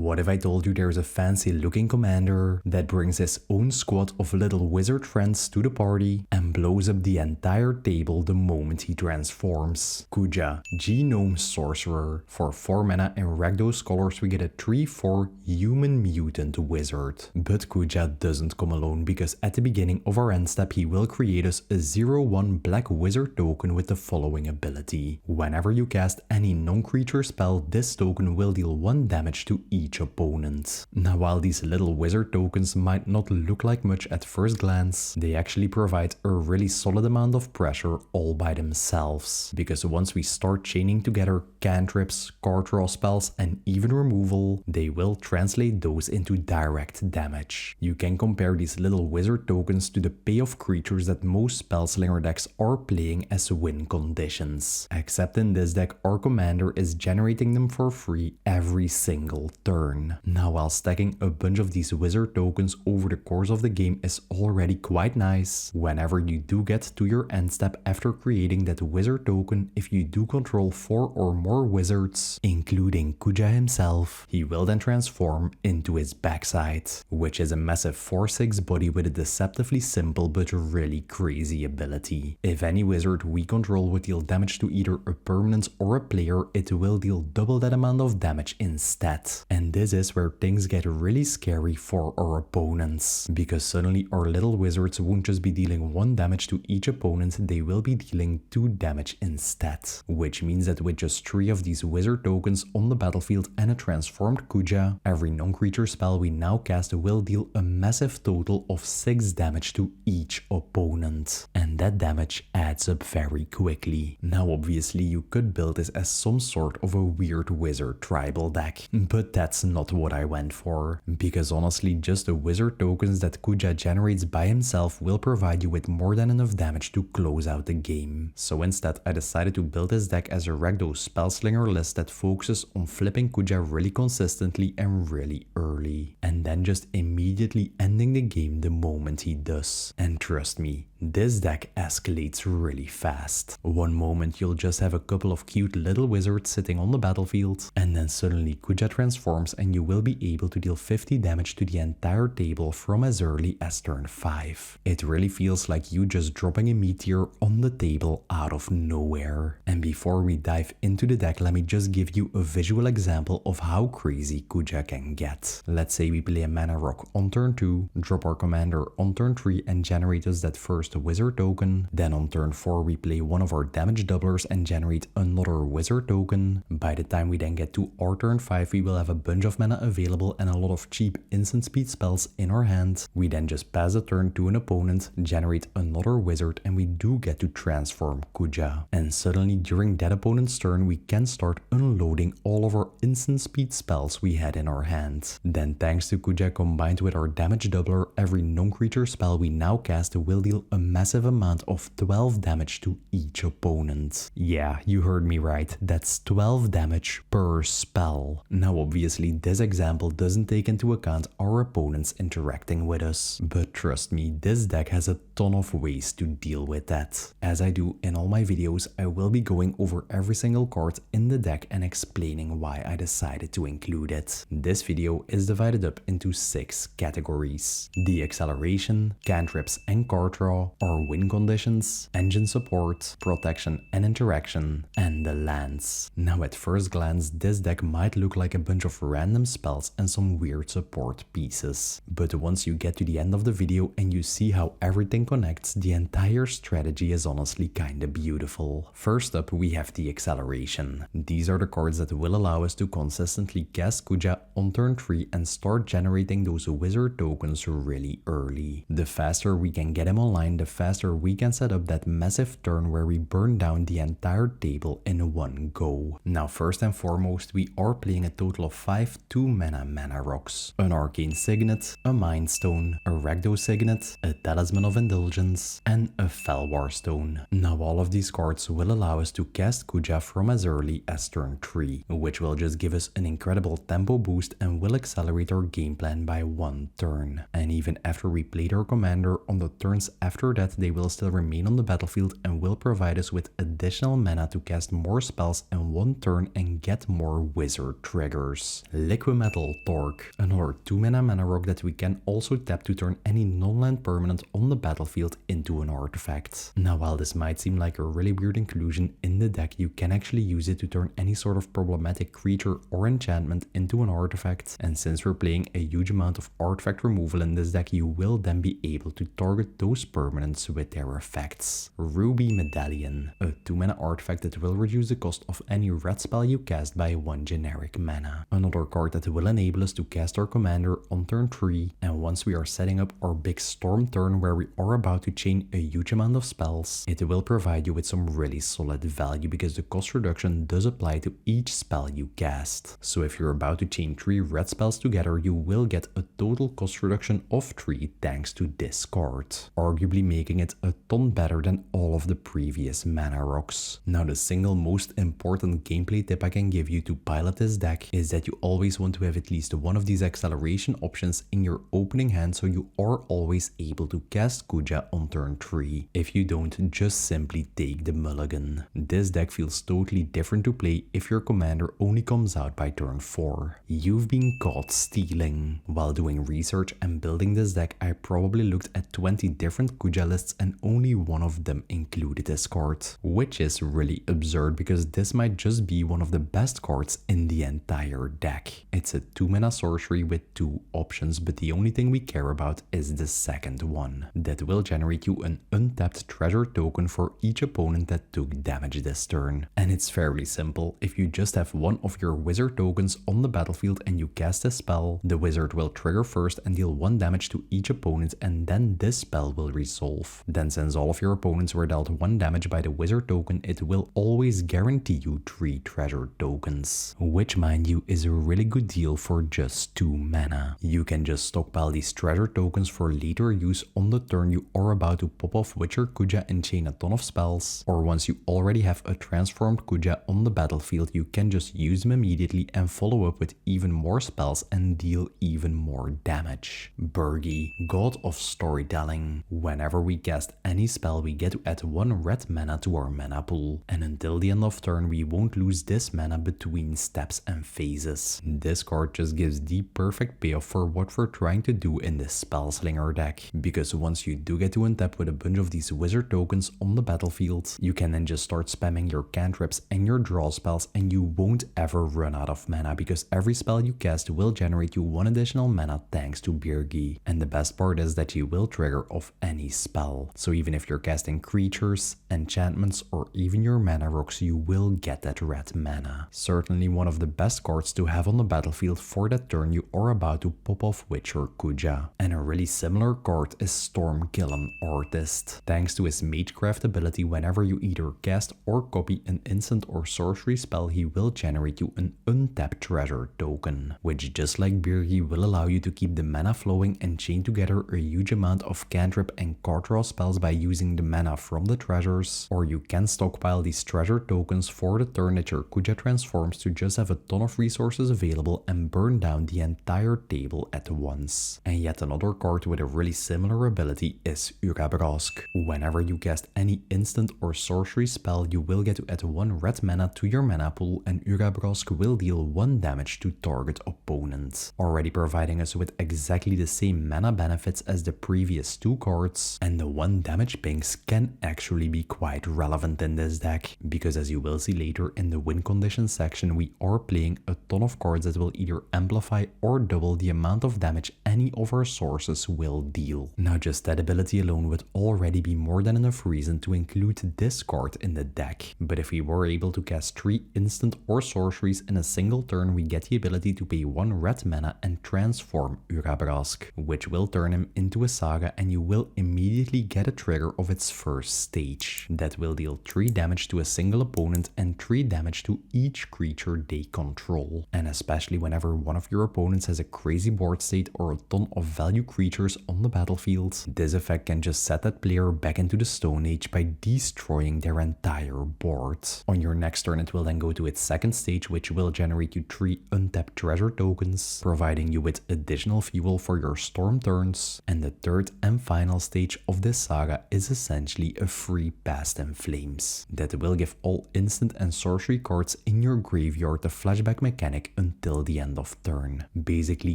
What if I told you there's a fancy looking commander that brings his own squad of little wizard friends to the party and blows up the entire table the moment he transforms? Kuja, Genome Sorcerer. For 4 mana in Rakdos colors we get a 3/4 human mutant wizard. But Kuja doesn't come alone, because at the beginning of our end step he will create us a 0/1 black wizard token with the following ability. Whenever you cast any non-creature spell, this token will deal 1 damage to each opponent. Now while these little wizard tokens might not look like much at first glance, they actually provide a really solid amount of pressure all by themselves. Because once we start chaining together cantrips, card draw spells and even removal, they will translate those into direct damage. You can compare these little wizard tokens to the payoff creatures that most spellslinger decks are playing as win conditions. Except in this deck our commander is generating them for free every single turn. Now while stacking a bunch of these wizard tokens over the course of the game is already quite nice, whenever you do get to your end step after creating that wizard token, if you do control 4 or more wizards, including Kuja himself, he will then transform into his backside, which is a massive 4/6 body with a deceptively simple but really crazy ability. If any wizard we control would deal damage to either a permanent or a player, it will deal double that amount of damage instead. And this is where things get really scary for our opponents, because suddenly our little wizards won't just be dealing 1 damage to each opponent, they will be dealing 2 damage instead. Which means that with just 3 of these wizard tokens on the battlefield and a transformed Kuja, every non-creature spell we now cast will deal a massive total of 6 damage to each opponent. And that damage adds up very quickly. Now obviously you could build this as some sort of a weird wizard tribal deck, but that's not what I went for, because honestly just the wizard tokens that Kuja generates by himself will provide you with more than enough damage to close out the game. So instead I decided to build this deck as a Rakdos spellslinger list that focuses on flipping Kuja really consistently and really early, and then just immediately ending the game the moment he does. And trust me, this deck escalates really fast. One moment you'll just have a couple of cute little wizards sitting on the battlefield, and then suddenly Kuja transforms and you will be able to deal 50 damage to the entire table from as early as turn 5. It really feels like you just dropping a meteor on the table out of nowhere. And before we dive into the deck, let me just give you a visual example of how crazy Kuja can get. Let's say we play a mana rock on turn 2, drop our commander on turn 3 and generate us that first wizard token. Then on turn 4 we play one of our damage doublers and generate another wizard token. By the time we then get to our turn 5 we will have a bunch of mana available and a lot of cheap instant speed spells in our hand. We then just pass the turn to an opponent, generate another wizard, and we do get to transform Kuja. And suddenly during that opponent's turn we can start unloading all of our instant speed spells we had in our hand. Then thanks to Kuja combined with our damage doubler, every non-creature spell we now cast will deal a massive amount of 12 damage to each opponent. Yeah, you heard me right, that's 12 damage per spell. Now obviously this example doesn't take into account our opponents interacting with us, but trust me, this deck has a ton of ways to deal with that. As I do in all my videos, I will be going over every single card in the deck and explaining why I decided to include it. This video is divided up into 6 categories: the acceleration, cantrips and card draw, our win conditions, engine support, protection and interaction, and the lands. Now at first glance this deck might look like a bunch of random spells and some weird support pieces, but once you get to the end of the video and you see how everything connects, the entire strategy is honestly kinda beautiful. First up we have the acceleration. These are the cards that will allow us to consistently cast Kuja on turn 3 and start generating those wizard tokens really early. The faster we can get them online, the faster we can set up that massive turn where we burn down the entire table in one go. Now first and foremost we are playing a total of 5 2-mana rocks: an arcane signet, a mind stone, a Rakdos signet, a talisman of indulgence, and a Felwar stone. Now all of these cards will allow us to cast Kuja from as early as turn 3, which will just give us an incredible tempo boost and will accelerate our game plan by 1 turn. And even after we played our commander, on the turns after that they will still remain on the battlefield and will provide us with additional mana to cast more spells in 1 turn and get more wizard triggers. Liquimetal Torque, another 2-mana mana rock that we can also tap to turn any non-land permanent on the battlefield into an artifact. Now while this might seem like a really weird inclusion in the deck, you can actually use it to turn any sort of problematic creature or enchantment into an artifact, and since we're playing a huge amount of artifact removal in this deck, you will then be able to target those permanents with their effects. Ruby Medallion, a 2-mana artifact that will reduce the cost of any red spell you cast by 1 generic mana. Another card that will enable us to cast our commander on turn 3, and once we are setting up our big storm turn where we are about to chain a huge amount of spells, it will provide you with some really solid value because the cost reduction does apply to each spell you cast. So if you're about to chain 3 red spells together, you will get a total cost reduction of 3 thanks to this card, arguably making it a ton better than all of the previous mana rocks. Now the single most important gameplay tip I can give you to pilot this deck is that you always want to have at least one of these acceleration options in your opening hand so you are always able to cast Kuja on turn 3. If you don't, just simply take the mulligan. This deck feels totally different to play if your commander only comes out by turn 4. You've been caught stealing. While doing research and building this deck, I probably looked at 20 different Kuja lists and only one of them included this card, which is really absurd because this might just be one of the best cards in the entire deck. It's a 2-mana sorcery with 2 options, but the only thing we care about is the second one. That will generate you an untapped treasure token for each opponent that took damage this turn. And it's fairly simple. If you just have one of your wizard tokens on the battlefield and you cast a spell, the wizard will trigger first and deal 1 damage to each opponent, and then this spell will resolve. Then since all of your opponents were dealt 1 damage by the wizard token, it will always guarantee you 3 treasure tokens, which mind you is a really good deal for just 2 mana. You can just stockpile these treasure tokens for later use on the turn you are about to pop off Witcher Kuja and chain a ton of spells, or once you already have a transformed Kuja on the battlefield, you can just use them immediately and follow up with even more spells and deal even more damage. Birgi, God of Storytelling. Whenever we cast any spell, we get to add 1 red mana to our mana pool, and until the end of turn we won't lose this mana between steps and phases. This card just gives the perfect payoff for what we're trying to do in this spellslinger deck, because once you do get to untap with a bunch of these wizard tokens on the battlefield, you can then just start spamming your cantrips and your draw spells, and you won't ever run out of mana because every spell you cast will generate you 1 additional mana thanks to Birgi. And the best part is that you will trigger off any spell, so even if you're casting creatures, enchantments, or even your mana rocks, you will get that red mana. Certainly one of the best cards to have on the battlefield for that turn you are about to pop off Witcher Kuja. And a really similar card is Stormkiln Artist. Thanks to his Magecraft ability, whenever you either cast or copy an instant or sorcery spell, he will generate you an untapped treasure token, which just like Birgi will allow you to keep the mana flowing and chain together a huge amount of cantrip and card draw spells by using the mana from the treasures, or you can stockpile these treasure tokens for the turn that your Kuja transforms to just have a ton of resources available and burn down the entire table at once. And yet another card with a really similar ability is Urabrask. Whenever you cast any instant or sorcery spell, you will get to add 1 red mana to your mana pool, and Urabrask will deal 1 damage to target opponent, already providing us with exactly the same mana benefits as the previous 2 cards. And the 1 damage pings can actually be quite relevant in this deck, because as you will see later in the win conditions section, we are playing a ton of cards that will either amplify or double the amount of damage any of our sources will deal. Now just that ability alone would already be more than enough reason to include this card in the deck, but if we were able to cast 3 instant or sorceries in a single turn, we get the ability to pay 1 red mana and transform Urabrask, which will turn him into a saga, and you will immediately get a trigger of its first stage. That will deal 3 damage to a single opponent and 3 damage to each creature they control. And especially whenever one of your opponents has a crazy board state or a ton of value creatures on the battlefield, this effect can just set that player back into the Stone Age by destroying their entire board. On your next turn, it will then go to its second stage, which will generate you 3 untapped treasure tokens, providing you with additional fuel for your storm turns. And the third and final stage of this saga is essentially a free Past in Flames that will give all instant and sorcery cards in your graveyard the flashback mechanic until the end of turn, basically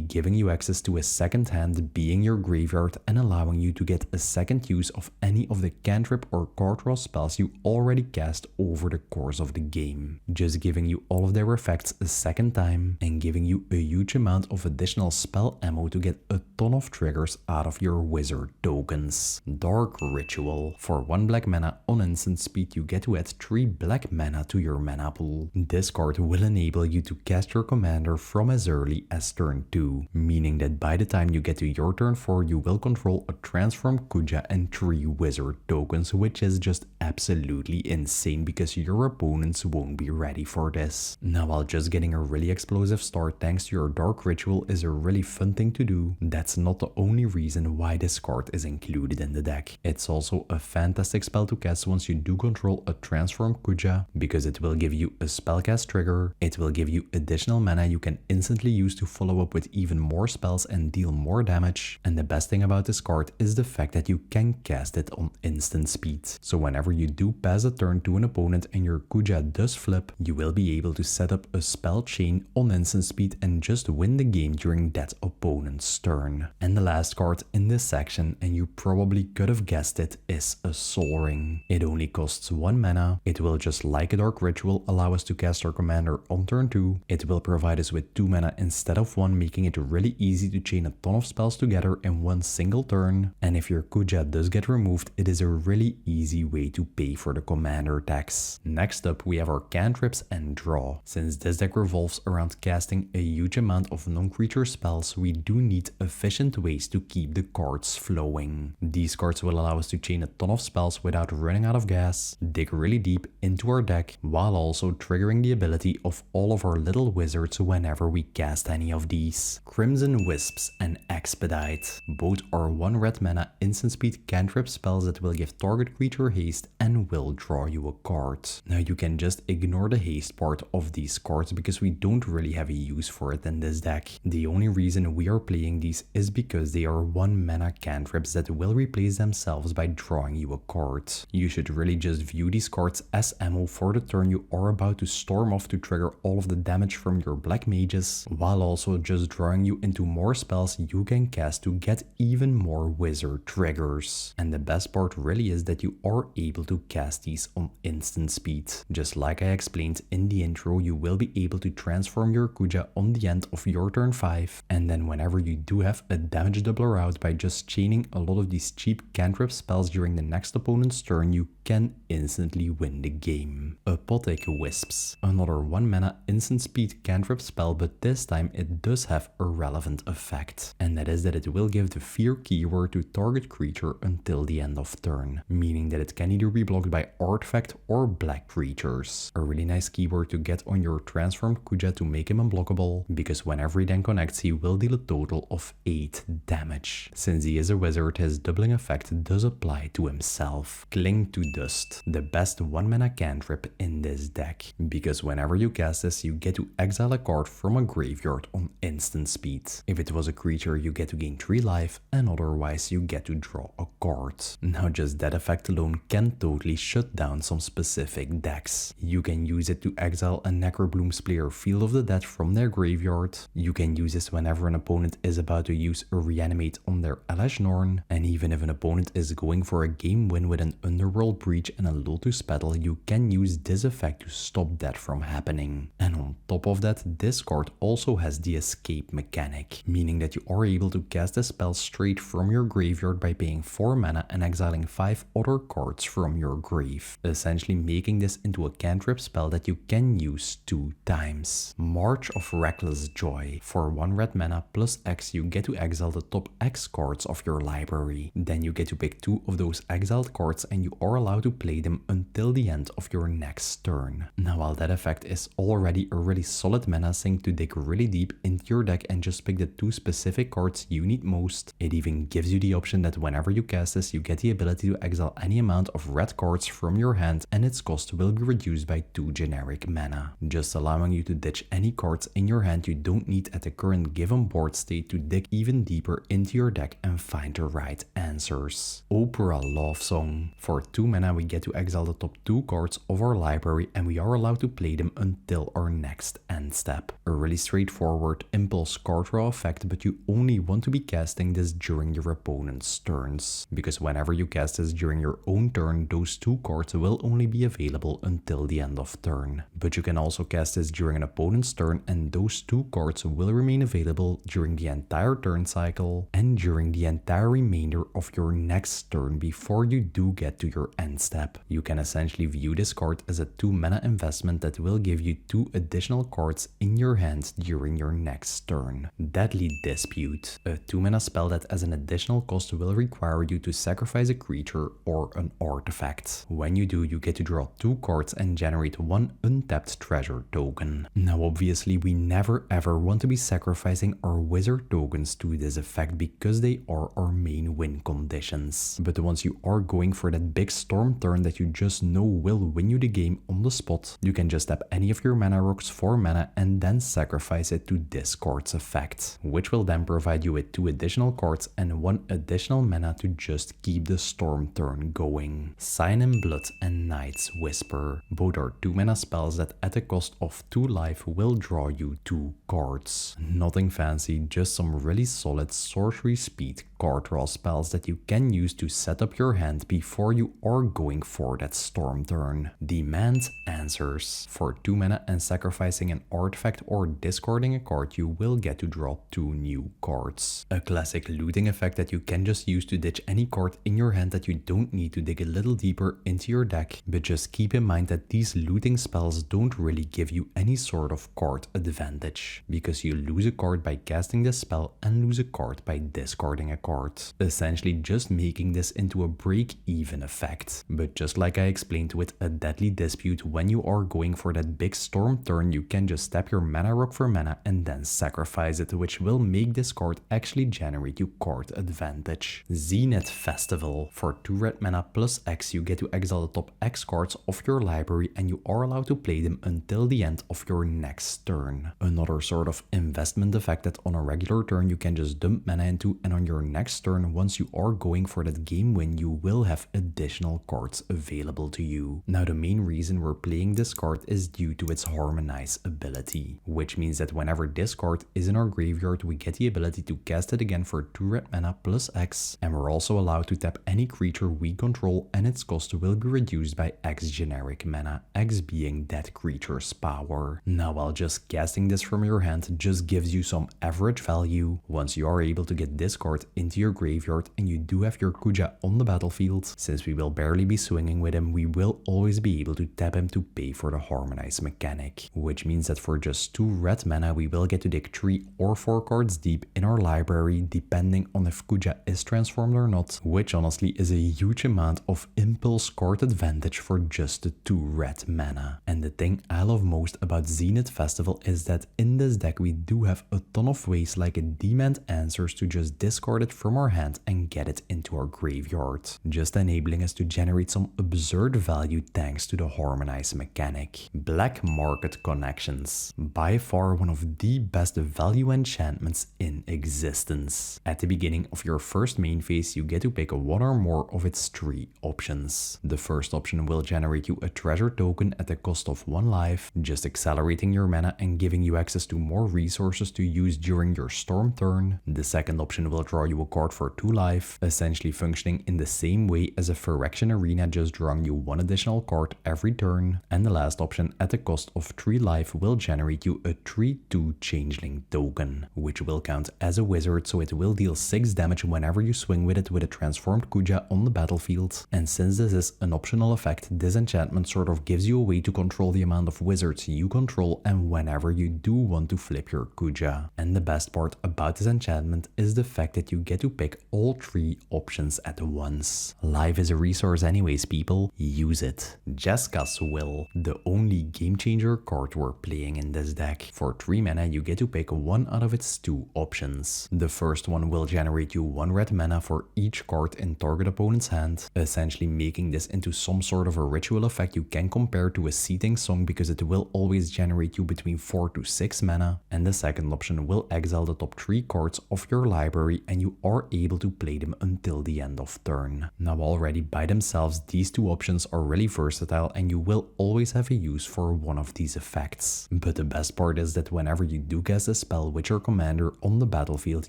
giving you access to a second hand being your graveyard and allowing you to get a second use of any of the cantrip or card draw spells you already cast over the course of the game, just giving you all of their effects a second time and giving you a huge amount of additional spell ammo to get a ton of triggers out of your wizard tokens. Dark Ritual. For 1 black mana on instant speed, you get to add 3 black mana to your mana pool. This card will enable you to cast your commander from as early as turn 2, meaning that by the time you get to your turn 4, you will control a Transform Kuja and 3 wizard tokens, which is just absolutely insane because your opponents won't be ready for this. Now, while just getting a really explosive start thanks to your Dark Ritual is a really fun thing to do, that's not the only reason why this card is included in the deck. It's also a fantastic spell to cast once you do control a Transform Kuja, because it will give you a spellcast trigger, it will give you additional mana you can instantly use to follow up with even more spells and deal more damage, and the best thing about this card is the fact that you can cast it on instant speed. So whenever you do pass a turn to an opponent and your Kuja does flip, you will be able to set up a spell chain on instant speed and just win the game during that opponent's turn. And the last card in this section, and you probably could have guessed it, is a Soul Ring. It only costs 1 mana, it will just like a Dark Ritual allow us to cast our commander on turn 2, it will provide us with 2 mana instead of 1, making it really easy to chain a ton of spells together in one single turn, and if your Kuja does get removed, it is a really easy way to pay for the commander tax. Next up, we have our Cantrips and Draw. Since this deck revolves around casting a huge amount of non-creature spells, we do need efficient ways to keep the cards flowing. These cards will allow us to chain a ton of spells without running out of gas, dig really deep into our deck, while also triggering the ability of all of our little wizards whenever we cast any of these. Crimson Wisps and Expedite. Both are 1 red mana instant speed cantrip spells that will give target creature haste and will draw you a card. Now you can just ignore the haste part of these cards because we don't really have a use for it in this deck. The only reason we are playing these is because they are 1 mana cantrips that will replace themselves by drawing you a card. You should really just view these cards as ammo for the turn you are about to storm off to trigger all of the damage from your black mages, while also just drawing you into more spells you can cast to get even more wizard triggers. And the best part really is that you are able to cast these on instant speed. Just like I explained in the intro, you will be able to transform your Kuja on the end of your turn 5, and then whenever you do have a damage doubler out by just chaining a lot of these cheap cantrip spells during the next opponent's turn, you can instantly win the game. Apothic Wisps. Another 1 mana instant speed cantrip spell, but this time it does have a relevant effect, and that is that it will give the fear keyword to target creature until the end of turn, meaning that it can either be blocked by artifact or black creatures. A really nice keyword to get on your transformed Kuja to make him unblockable, because whenever he then connects he will deal a total of 8 damage. Since he is a wizard, his doubling effect does apply to himself. Cling to Dust, the best 1 mana cantrip in this deck, because whenever you cast this you get to exile a card from a graveyard on instant speed. If it was a creature you get to gain 3 life, and otherwise you get to draw a card. Now just that effect alone can totally shut down some specific decks. You can use it to exile a Necrobloom's player Field of the Dead from their graveyard, you can use this whenever an opponent is about to use a reanimate on their Elesh Norn, and even if an opponent is going for a game win with an Underworld Breach and a Lotus Petal, you can use this effect to stop that from happening. And on top of that, this card also has the escape mechanic, meaning that you are able to cast a spell straight from your graveyard by paying 4 mana and exiling 5 other cards from your grave, essentially making this into a cantrip spell that you can use 2 times. March of Reckless Joy. For 1 red mana plus X, you get to exile the top X cards of your library. Then you get to pick 2 of those exiled cards and you are allowed to play them until the end of your next turn. Now while that effect is already a really solid mana sink to dig really deep into your deck and just pick the 2 specific cards you need most, it even gives you the option that whenever you cast this you get the ability to exile any amount of red cards from your hand and its cost will be reduced by 2 generic mana, just allowing you to ditch any cards in your hand you don't need at the current given board state to dig even deeper into your deck and find the right answers. Opera Love Song. For 2 mana we get to exile the top 2 cards of our library and we are allowed to play them until our next end step. A really straightforward impulse card draw effect, but you only want to be casting this during your opponent's turns, because whenever you cast this during your own turn, those 2 cards will only be available until the end of turn. But you can also cast this during an opponent's turn, and those 2 cards will remain available during the entire turn cycle and during the entire remainder of your next turn before you do get to your end step. You can essentially view this card as a 2 mana investment that will give you 2 additional cards in your hand during your next turn. Deadly Dispute, a 2 mana spell that as an additional cost will require you to sacrifice a creature or an artifact. When you do, you get to draw 2 cards and generate 1 untapped treasure token. Now obviously we never ever want to be sacrificing our wizard tokens to this effect because they are our main win conditions. But once you are going for that big storm turn that you just know will win you the game on the spot, you can just tap any of your mana rocks for mana and then sacrifice it to this card's effect, which will then provide you with 2 additional cards and 1 additional mana to just keep the storm turn going. Sign in Blood and Night's Whisper. Both are 2 mana spells that at a cost of 2 life will draw you 2 cards. Nothing fancy, just some really solid sorcery speed card draw spells that you can use to set up your hand before you are going for that storm turn. Demand Answers. For 2 mana and sacrificing an artifact or discarding a card, you will get to draw 2 new cards. A classic looting effect that you can just use to ditch any card in your hand that you don't need to dig a little deeper into your deck, but just keep in mind that these looting spells don't really give you any sort of card advantage, because you lose a card by casting the spell and lose a card by discarding a card, essentially just making this into a break-even effect. But just like I explained with a Deadly Dispute, when you are going for that big storm turn, you can just tap your mana rock for mana and then sacrifice it, which will make this card actually generate you card advantage. Zenith Festival. For 2 red mana plus X, you get to exile the top X cards of your library and you are allowed to play them until the end of your next turn. Another sort of investment effect that on a regular turn you can just dump mana into, and on your next turn, once you are going for that game win, you will have additional cards available to you. Now the main reason we're playing this card is due to its Harmonize ability, which means that whenever this card is in our graveyard, we get the ability to cast it again for 2 red mana plus X, and we're also allowed to tap any creature we control and its cost will be reduced by X generic mana, X being that creature's power. Now while just casting this from your hand just gives you some average value, once you are able to get this card into your graveyard and you do have your Kuja on the battlefield, since we will barely be swinging with him, we will always be able to tap him to pay for the Harmonize mechanic, which means that for just 2 red mana we will get to dig 3 or 4 cards deep in our library depending on if Kuja is transformed or not, which honestly is a huge amount of impulse card advantage for just the 2 red mana. And the thing I love most about Zenith Festival is that in this deck we do have a ton of ways like a Demand Answers to just discard it from our hand and get it into our graveyard, just enabling us to generate some absurd value thanks to the Harmonize mechanic. Black Market Connections. By far one of the best value enchantments in existence. At the beginning of your first main phase, you get to pick 1 or more of its 3 options. The first option will generate you a treasure token at the cost of 1 life, just accelerating your mana and giving you access to more resources to use during your storm turn. The second option will draw you a card for 2 life, essentially functioning in the same way as a Phyrexian Arena, just drawing you 1 additional card every turn. And the last option at the cost of 3 life will generate you a 3/2 changeling token, which will count as a wizard, so it will deal 6 damage whenever you swing with it with a transformed Kuja on the battlefield. And since this is an optional effect, this enchantment sort of gives you a way to control the amount of wizards you control and whenever you do want to flip your Kuja. And the best part about this enchantment is the fact that you get to pick all 3 options at once. Life is a resource anyways, people. Use it. Jeska's Will, the only game changer card we're playing in this deck. For 3 mana, you get to pick 1 out of its 2 options. The first one will generate you 1 red mana for each card in target opponent's hand, essentially making this into some sort of a ritual effect you can compare to a Seething Song because it will always generate you between 4 to 6 mana. And the second option will exile the top 3 cards of your library and you are able to play them until the end of turn. Now already by themselves, these 2 options are really versatile and you will always have a use for one of these effects. But the best part is that whenever you do cast a spell with your commander on the battlefield,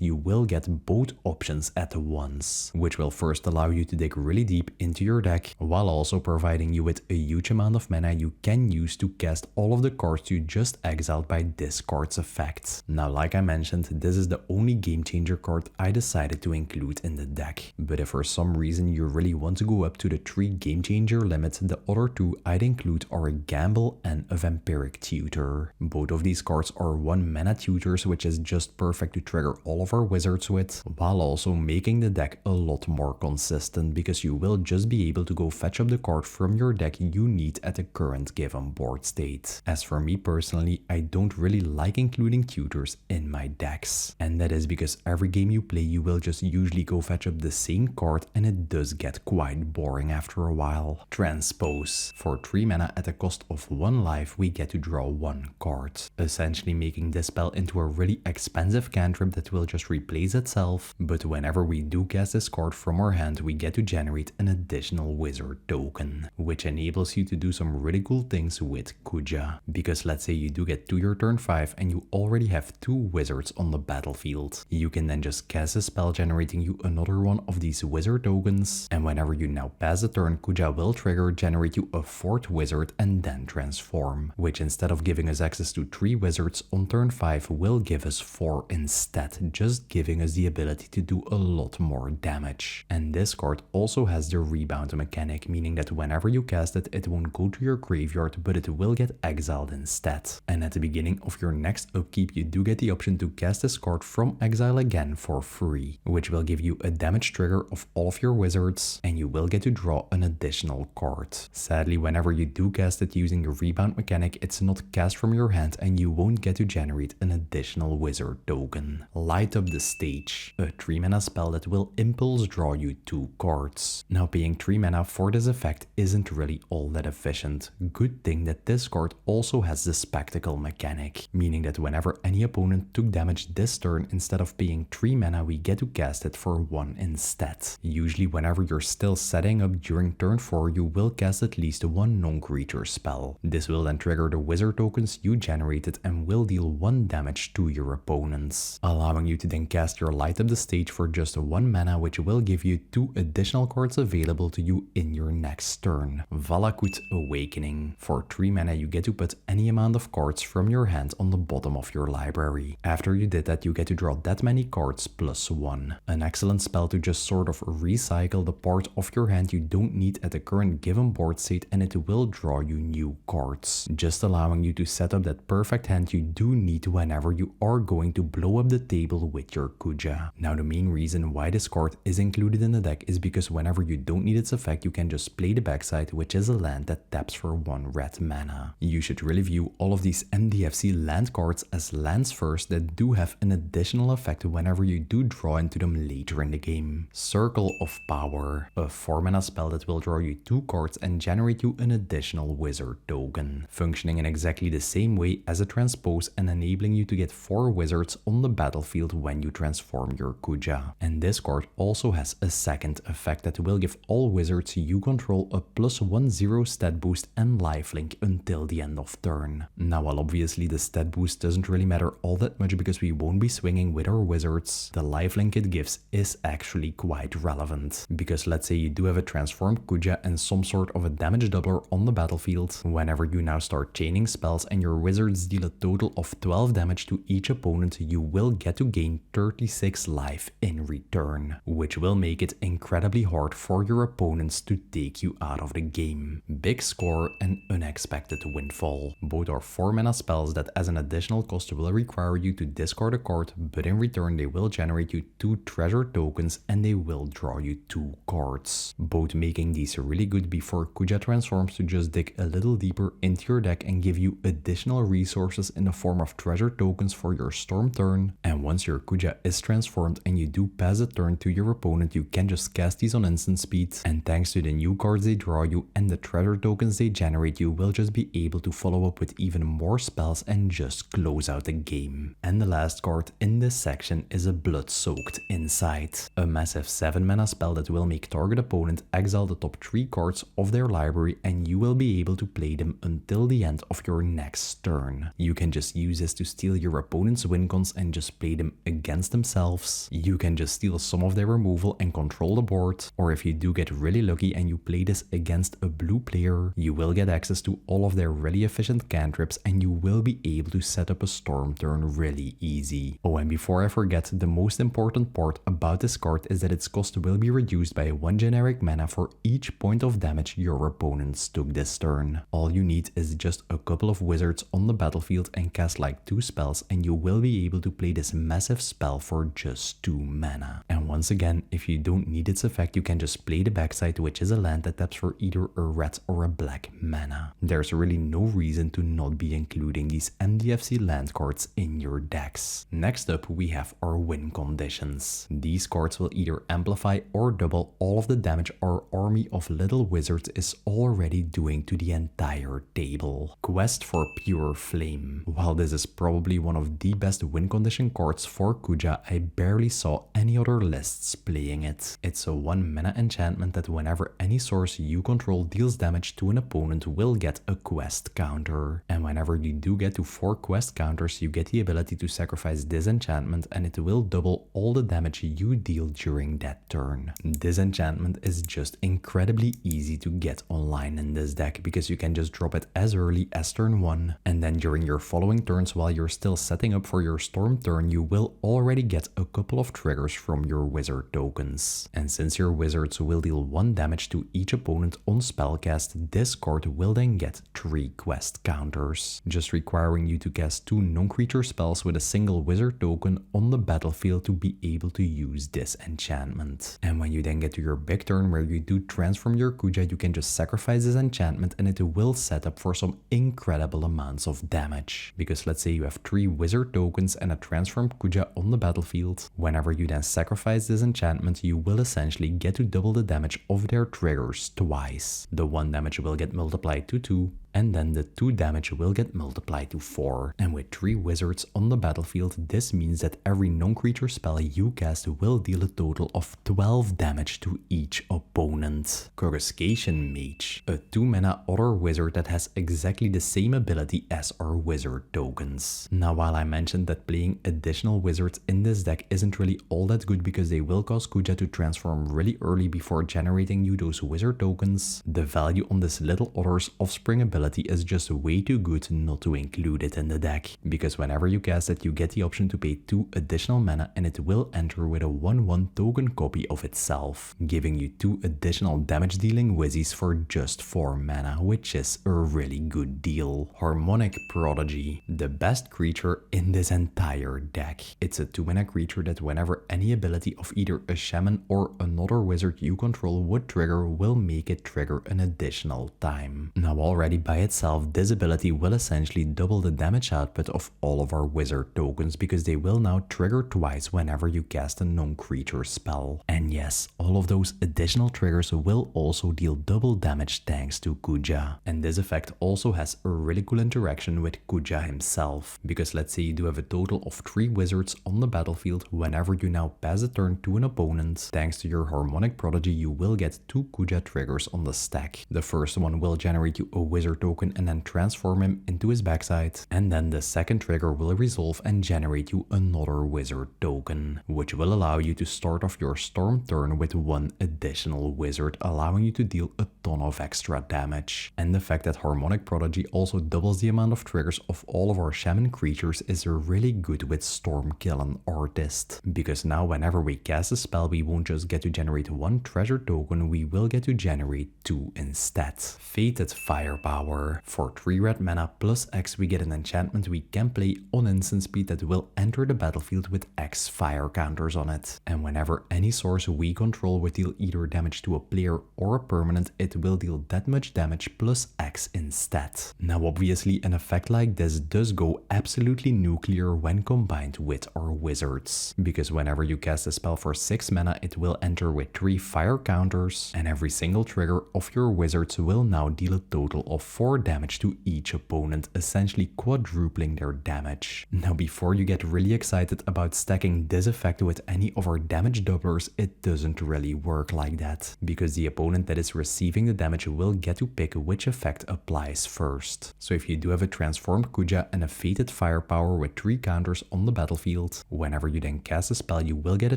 you will get both options at once, which will first allow you to dig really deep into your deck, while also providing you with a huge amount of mana you can use to cast all of the cards you just exiled by this card's effect. Now, like I mentioned, this is the only game changer card I decided to include in the deck. But if for some reason you really want to go up to the 3 game changer limit, the other 2 I'd include are a Gamble and a Vampiric Tutor. Both of these cards are 1 mana tutors, which is just perfect to trigger all of our wizards with, while also making the deck a lot more consistent, because you will just be able to go fetch up the card from your deck you need at the current given board state. As for me personally, I don't really like including tutors in my decks, and that is because every game you play you will just usually go fetch up the same card, and it does get quite boring after a while. Transpose. For 3 mana at a cost of 1 life, we get to draw 1 card, essentially making this spell into a really expensive cantrip that will just replace itself, but whenever we do cast this card from our hand, we get to generate an additional wizard token, which enables you to do some really cool things with Kuja. Because let's say you do get to your turn 5 and you already have 2 wizards on the battlefield, you can then just cast a spell generating you another one of these wizard tokens, and whenever you now pass the turn, Kuja will trigger, generate you a 4th wizard and then transform, which instead of giving us access to 3 wizards on turn 5 will give us 4 instead, just giving us the ability to do a lot more damage. And this card also has the rebound mechanic, meaning that whenever you cast it, it won't go to your graveyard, but it will get exiled instead. And at the beginning of your next upkeep, you do get the option to cast this card from exile again for free, which will give you a damage trigger of all of your wizards, and you will get to draw an additional card. Sadly, whenever you do cast it using the rebound mechanic, it's not cast from your hand and you won't get to generate an additional wizard token. Light Up the Stage, a 3 mana spell that will impulse draw you 2 cards. Now, paying 3 mana for this effect isn't really all that efficient. Good thing that this card also has the spectacle mechanic, meaning that whenever any opponent took damage this turn, instead of paying 3 mana, we get to cast it for 1 instead. Usually whenever you're still setting up during turn 4, you will cast at least 1 non-creature spell. This will then trigger the wizard tokens you generated and will deal 1 damage to your opponents, allowing you to then cast your Light Up the Stage for just 1 mana, which will give you 2 additional cards available to you in your next turn. Valakut Awakening. For 3 mana, you get to put any amount of cards from your hand on the bottom of your library. After you did that, you get to draw that many cards plus 1. An excellent spell to just sort of recycle the part of your hand you don't need at the current given board state, and it will draw you new cards, just allowing you to set up that perfect hand you do need whenever you are going to blow up the table with your Kuja. Now, the main reason why this card is included in the deck is because whenever you don't need its effect, you can just play the backside, which is a land that taps for 1 red mana. You should really view all of these MDFC land cards as lands first that do have an additional effect whenever you do draw into them later in the game. Circle of Power, a 4 mana spell that will draw you 2 cards and generate you an additional wizard token, functioning in exactly the same way as a transpose and enabling you to get 4 wizards on the battlefield when you transform your Kuja. And this card also has a second effect that will give all wizards you control a +1/0 stat boost and lifelink until the end of turn. Now, while obviously the stat boost doesn't really matter all that much because we won't be swinging with our wizards, the lifelink it gives is actually quite relevant. Because let's say you do have a transformed Kuja and some sort of a damage doubler on the battlefield, whenever you now start chaining spells and your wizards deal a total of 12 damage to each opponent, you will get to gain 36 life in return, which will make it incredibly hard for your opponents to take you out of the game. Big Score and Unexpected Windfall. Both are 4 mana spells that as an additional cost will require you to discard a card, but in return they will generate you 2 treasure tokens and they will draw you 2 cards. Both making these really good before Kuja transforms to just dig a little deeper into your deck and give you additional resources in the form of treasure tokens for your storm turn. And once your Kuja is transformed and you do pass the turn to your opponent, you can just cast these on instant speed, and thanks to the new cards they draw you and the treasure tokens they generate, you will just be able to follow up with even more spells and just close out the game. And the last card in this section is a Blood-Soaked Insight, a massive 7 mana spell that will make target opponent exile the top 3 cards of their library, and you will be able to play them until the end of your next next turn. You can just use this to steal your opponent's win cons and just play them against themselves. You can just steal some of their removal and control the board, or if you do get really lucky and you play this against a blue player, you will get access to all of their really efficient cantrips and you will be able to set up a storm turn really easy. Oh, and before I forget, the most important part about this card is that its cost will be reduced by 1 generic mana for each point of damage your opponents took this turn. All you need is just a couple of wizards on the battlefield and cast like 2 spells and you will be able to play this massive spell for just 2 mana. And once again, if you don't need its effect, you can just play the backside, which is a land that taps for either a red or a black mana. There's really no reason to not be including these MDFC land cards in your decks. Next up, we have our win conditions. These cards will either amplify or double all of the damage our army of little wizards is already doing to the entire table. Quest for Pure Flame. While this is probably one of the best win condition cards for Kuja, I barely saw any other lists playing it. It's a 1 mana enchantment that whenever any source you control deals damage to an opponent will get a quest counter. And whenever you do get to 4 quest counters, you get the ability to sacrifice this enchantment and it will double all the damage you deal during that turn. This enchantment is just incredibly easy to get online in this deck because you can just drop it as early as turn 1 and then during your following turns while you're still setting up for your storm turn, you will already get a couple of triggers from your wizard tokens. And since your wizards will deal 1 damage to each opponent on spellcast, this card will then get 3 quest counters, just requiring you to cast 2 non-creature spells with a single wizard token on the battlefield to be able to use this enchantment. And when you then get to your big turn where you do transform your Kuja, you can just sacrifice this enchantment and it will set up for some incredible amounts of damage. Because let's say you have 3 wizard tokens and a transformed Kuja on the battlefield, whenever you then sacrifice this enchantment, you will essentially get to double the damage of their triggers twice. The 1 damage will get multiplied to 2, and then the 2 damage will get multiplied to 4. And with 3 wizards on the battlefield, this means that every non-creature spell you cast will deal a total of 12 damage to each opponent. Coruscation Mage, a 2 mana other wizard that has exactly the same ability as our wizard tokens. Now while I mentioned that playing additional wizards in this deck isn't really all that good because they will cause Kuja to transform really early before generating you those wizard tokens, the value on this little other's offspring ability is just way too good not to include it in the deck, because whenever you cast it you get the option to pay 2 additional mana and it will enter with a 1/1 token copy of itself, giving you 2 additional damage dealing wizzies for just 4 mana, which is a really good deal. Harmonic Prodigy, the best creature in this entire deck. It's a 2 mana creature that whenever any ability of either a shaman or another wizard you control would trigger will make it trigger an additional time. Now already by itself, this ability will essentially double the damage output of all of our wizard tokens because they will now trigger twice whenever you cast a non-creature spell. And yes, all of those additional triggers will also deal double damage thanks to Kuja. And this effect also has a really cool interaction with Kuja himself, because let's say you do have a total of 3 wizards on the battlefield, whenever you now pass a turn to an opponent, thanks to your Harmonic Prodigy you will get 2 Kuja triggers on the stack. The first one will generate you a wizard token and then transform him into his backside, and then the second trigger will resolve and generate you another wizard token, which will allow you to start off your storm turn with 1 additional wizard, allowing you to deal a ton of extra damage. And the fact that Harmonic Prodigy also doubles the amount of triggers of all of our shaman creatures is really good with Stormkill and Artist, because now whenever we cast a spell we won't just get to generate 1 treasure token, we will get to generate 2 instead. Fated Firepower. For 3 red mana plus X we get an enchantment we can play on instant speed that will enter the battlefield with X fire counters on it. And whenever any source we control would deal either damage to a player or a permanent, it will deal that much damage plus X instead. Now obviously an effect like this does go absolutely nuclear when combined with our wizards, because whenever you cast a spell for 6 mana it will enter with 3 fire counters, and every single trigger of your wizards will now deal a total of 4 damage to each opponent, essentially quadrupling their damage. Now before you get really excited about stacking this effect with any of our damage doublers, it doesn't really work like that, because the opponent that is receiving the damage will get to pick which effect applies first. So if you do have a transformed Kuja and a fated firepower with 3 counters on the battlefield, whenever you then cast a spell you will get a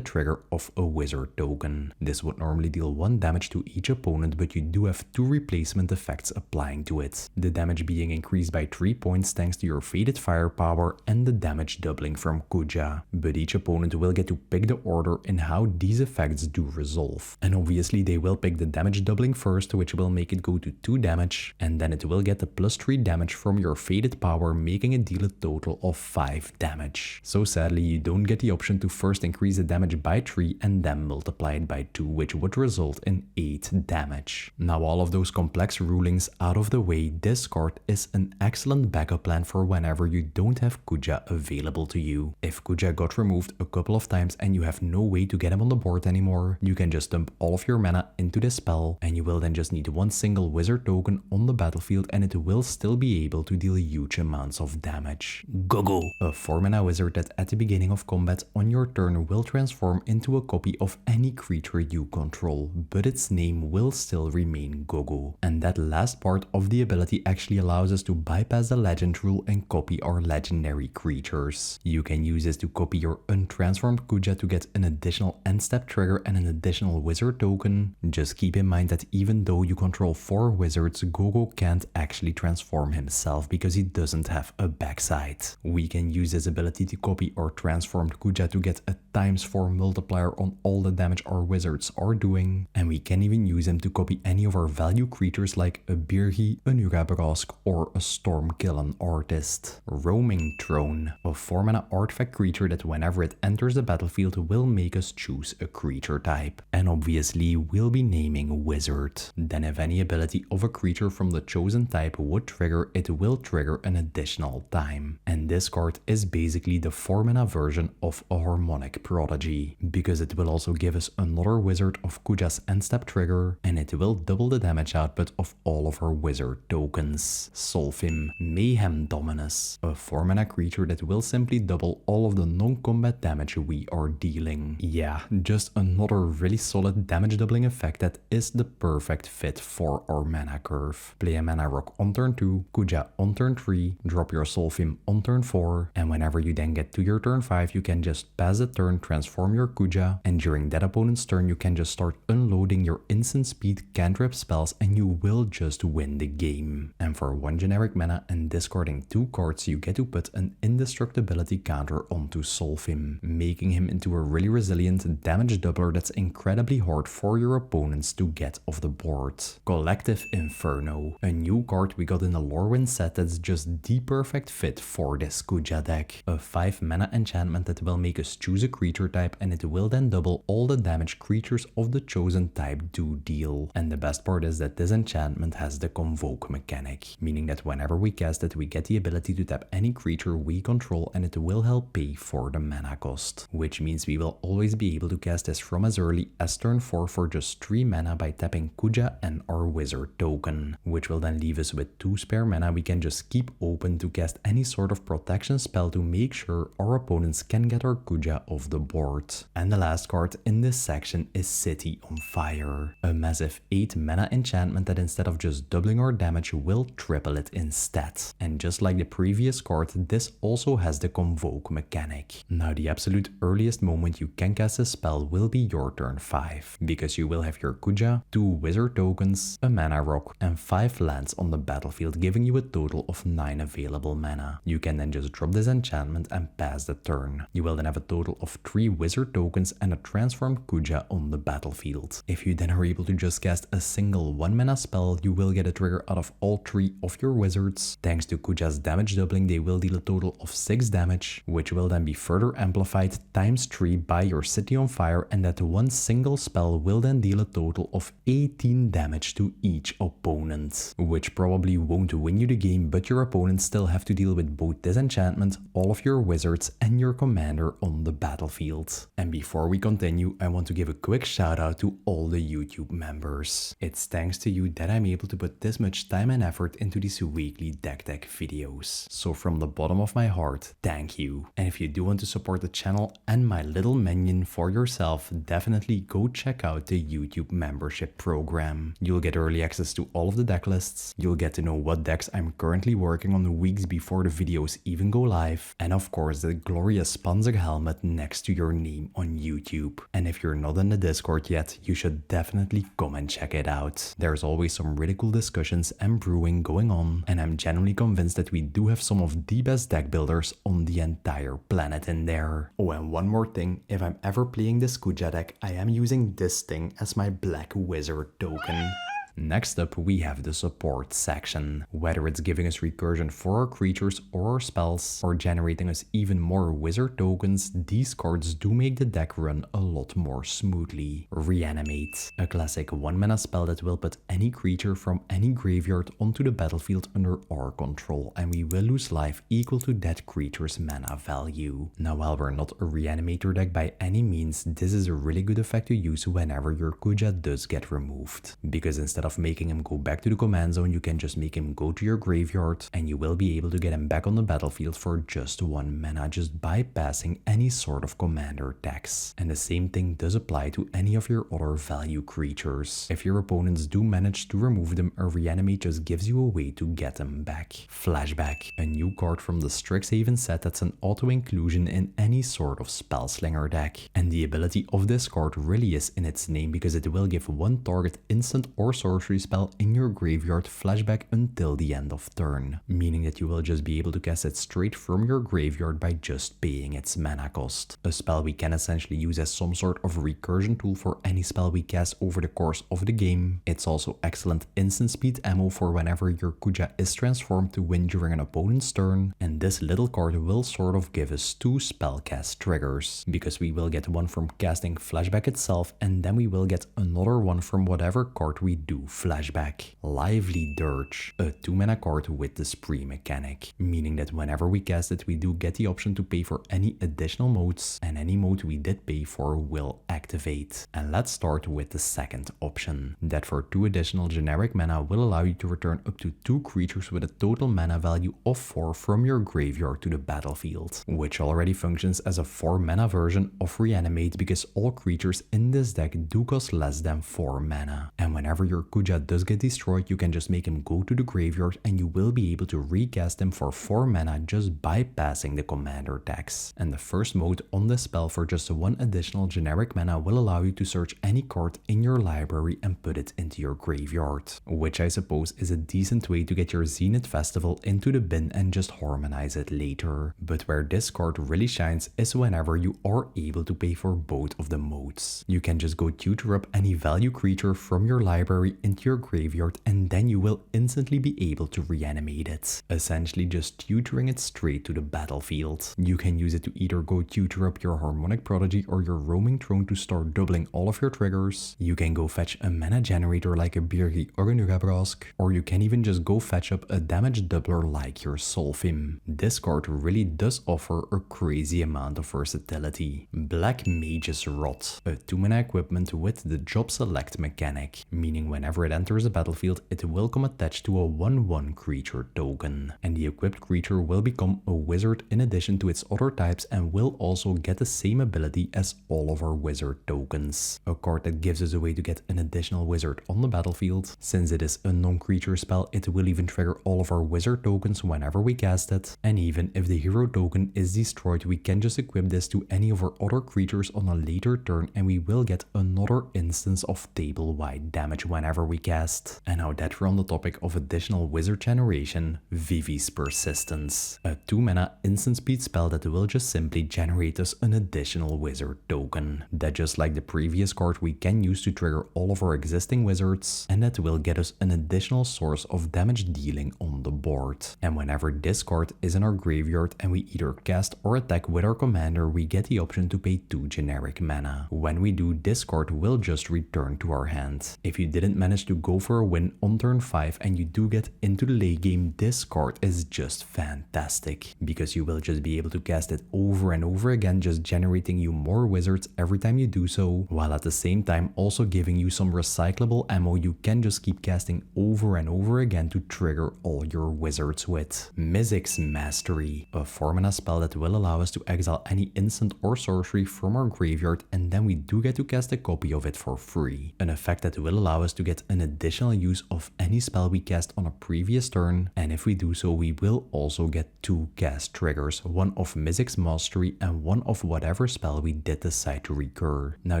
trigger of a wizard token. This would normally deal 1 damage to each opponent, but you do have 2 replacement effects applying to it. The damage being increased by 3 points thanks to your fated firepower and the damage doubling from Kuja. But each opponent will get to pick the order in how these effects do resolve. And obviously they will pick the damage doubling first, which will make it go to 2 damage, and then it will get the +3 damage from your fated power, making it deal a total of 5 damage. So sadly you don't get the option to first increase the damage by 3 and then multiply it by 2, which would result in 8 damage. Now all of those complex rulings out of the way, this card is an excellent backup plan for whenever you don't have Kuja available to you. If Kuja got removed a couple of times and you have no way to get him on the board anymore, you can just dump all of your mana into this spell, and you will then just need 1 single wizard token on the battlefield and it will still be able to deal huge amounts of damage. Gogo! A 4 mana wizard that at the beginning of combat on your turn will transform into a copy of any creature you control, but its name will still remain Gogo. And that last part of the ability actually allows us to bypass the legend rule and copy our legendary creatures. You can use this to copy your untransformed Kuja to get an additional end step trigger and an additional wizard token. Just keep in mind that even though you control 4 wizards, Gogo can't actually transform himself because he doesn't have a backside. We can use this ability to copy our transformed Kuja to get a ×4 multiplier on all the damage our wizards are doing, and we can even use him to copy any of our value creatures like a Birgi, a Nurabrask, or a Stormkillen Artist. Roaming Throne, a 4 mana artifact creature that whenever it enters the battlefield will make us choose a creature type, and obviously we'll be naming Wizard. Then if any ability of a creature from the chosen type would trigger, it will trigger an additional time. And this card is basically the 4 mana version of a Harmonic Prodigy, because it will also give us another wizard of Kuja's end step trigger, and it will double the damage output of all of our wizard tokens. Solfim, Mayhem Dominus, a 4 mana creature that will simply double all of the non-combat damage we are dealing. Yeah, just another really solid damage doubling effect that is the perfect fit for our mana curve. Play a mana rock on turn 2, Kuja on turn 3, drop your Solfim on turn 4, and whenever you then get to your turn 5 you can just pass the turn, transform your Kuja, and during that opponent's turn you can just start unloading your instant speed cantrip spells and you will just win the game. And for 1 generic mana and discarding 2 cards, you get to put an indestructibility counter onto Solfim, making him into a really resilient damage doubler that's incredibly hard for your opponents to get off the board. Collective Inferno, a new card we got in the Lorwyn set that's just the perfect fit for this Kuja deck. A 5 mana enchantment that will make us choose a creature type, and it will then double all the damage creatures of the chosen type do deal. And the best part is that this enchantment has the Convoke mechanic, meaning that whenever we cast it we get the ability to tap any creature we control and it will help pay for the mana cost, which means we will always be able to cast this from as early as turn 4 for just 3 mana by tapping Kuja and our wizard token, which will then leave us with 2 spare mana we can just keep open to cast any sort of protection spell to make sure our opponents can get our Kuja off the board. And the last card in this section is City on Fire, a massive 8 mana enchantment that instead of just doubling our damage will triple it instead. And just like the previous card, this also has the Convoke mechanic. Now the absolute earliest moment you can cast a spell will be your turn 5, because you will have your Kuja, 2 wizard tokens, a mana rock, and 5 lands on the battlefield, giving you a total of 9 available mana. You can then just drop this enchantment and pass the turn. You will then have a total of 3 wizard tokens and a transformed Kuja on the battlefield. If you then are able to just cast a single 1 mana spell, you will get a trigger out of all 3 of your wizards. Thanks to Kuja's damage doubling, they will deal a total of 6 damage, which will then be further amplified ×3 by your City on Fire, and that 1 single spell will then deal a total of 18 damage to each opponent, which probably won't win you the game, but your opponents still have to deal with both this enchantment, all of your wizards, and your commander on the battlefield. And before we continue, I want to give a quick shout out to all the YouTube members. It's thanks to you that I'm able to put this much time and effort into these weekly deck videos. So from the bottom of my heart, thank you. And if you do want to support the channel and my little minion for yourself, definitely go check out the YouTube membership program. You'll get early access to all of the deck lists, you'll get to know what decks I'm currently working on the weeks before the videos even go live, and of course the glorious Panzer helmet next to your name on YouTube. And if you're not in the Discord yet, you should definitely come and check it out. There's always some really cool discussions and brewing going on, and I'm genuinely convinced that we do have some of the best deck builders on the entire planet in there. Oh, and one more thing, if I'm ever playing this Kuja deck, I am using this thing as my black wizard token. Next up, we have the support section. Whether it's giving us recursion for our creatures or our spells, or generating us even more wizard tokens, these cards do make the deck run a lot more smoothly. Reanimate, a classic 1-mana spell that will put any creature from any graveyard onto the battlefield under our control, and we will lose life equal to that creature's mana value. Now, while we're not a reanimator deck by any means, this is a really good effect to use whenever your Kuja does get removed, because instead of making him go back to the command zone, you can just make him go to your graveyard, and you will be able to get him back on the battlefield for just 1 mana, just bypassing any sort of commander decks. And the same thing does apply to any of your other value creatures. If your opponents do manage to remove them, a reanimate just gives you a way to get them back. Flashback, a new card from the Strixhaven set that's an auto inclusion in any sort of spellslinger deck. And the ability of this card really is in its name, because it will give one target instant or sorcery spell in your graveyard flashback until the end of turn, meaning that you will just be able to cast it straight from your graveyard by just paying its mana cost. A spell we can essentially use as some sort of recursion tool for any spell we cast over the course of the game. It's also excellent instant speed ammo for whenever your Kuja is transformed to win during an opponent's turn, and this little card will sort of give us 2 spellcast triggers, because we will get one from casting flashback itself, and then we will get another one from whatever card we do flashback. Lively Dirge, a 2-mana card with the spree mechanic, meaning that whenever we cast it, we do get the option to pay for any additional modes, and any mode we did pay for will activate. And let's start with the second option, that for 2 additional generic mana will allow you to return up to 2 creatures with a total mana value of 4 from your graveyard to the battlefield, which already functions as a 4 mana version of Reanimate, because all creatures in this deck do cost less than 4 mana. And whenever your Kuja does get destroyed, you can just make him go to the graveyard, and you will be able to recast him for 4 mana just bypassing the commander decks. And the first mode on this spell for just 1 additional generic mana will allow you to search any card in your library and put it into your graveyard, which I suppose is a decent way to get your Zenith Festival into the bin and just harmonize it later. But where this card really shines is whenever you are able to pay for both of the modes. You can just go tutor up any value creature from your library into your graveyard, and then you will instantly be able to reanimate it, essentially just tutoring it straight to the battlefield. You can use it to either go tutor up your Harmonic Prodigy or your Roaming Throne to start doubling all of your triggers. You can go fetch a mana generator like a Birgi or a Nugabrask, or you can even just go fetch up a damage doubler like your Solfim. This card really does offer a crazy amount of versatility. Black Mage's Rot, a 2-mana equipment with the Job Select mechanic, meaning whenever it enters the battlefield, it will come attached to a 1/1 creature token, and the equipped creature will become a wizard in addition to its other types, and will also get the same ability as all of our wizard tokens. A card that gives us a way to get an additional wizard on the battlefield. Since it is a non-creature spell, it will even trigger all of our wizard tokens whenever we cast it, and even if the hero token is destroyed, we can just equip this to any of our other creatures on a later turn, and we will get another instance of table-wide damage whenever we cast. And now that we're on the topic of additional wizard generation, Vivi's Persistence, a 2-mana instant speed spell that will just simply generate us an additional wizard token, that just like the previous card we can use to trigger all of our existing wizards, and that will get us an additional source of damage dealing on the board. And whenever this card is in our graveyard and we either cast or attack with our commander, we get the option to pay 2 generic mana. When we do, this card will just return to our hand. If you didn't manage manage to go for a win on turn 5 and you do get into the late game, this card is just fantastic, because you will just be able to cast it over and over again, just generating you more wizards every time you do so, while at the same time also giving you some recyclable ammo you can just keep casting over and over again to trigger all your wizards with. Mizzix's Mastery, a 4-mana spell that will allow us to exile any instant or sorcery from our graveyard, and then we do get to cast a copy of it for free. An effect that will allow us to get an additional use of any spell we cast on a previous turn, and if we do so we will also get 2 cast triggers, one of Mizzix's Mastery and one of whatever spell we did decide to recur. Now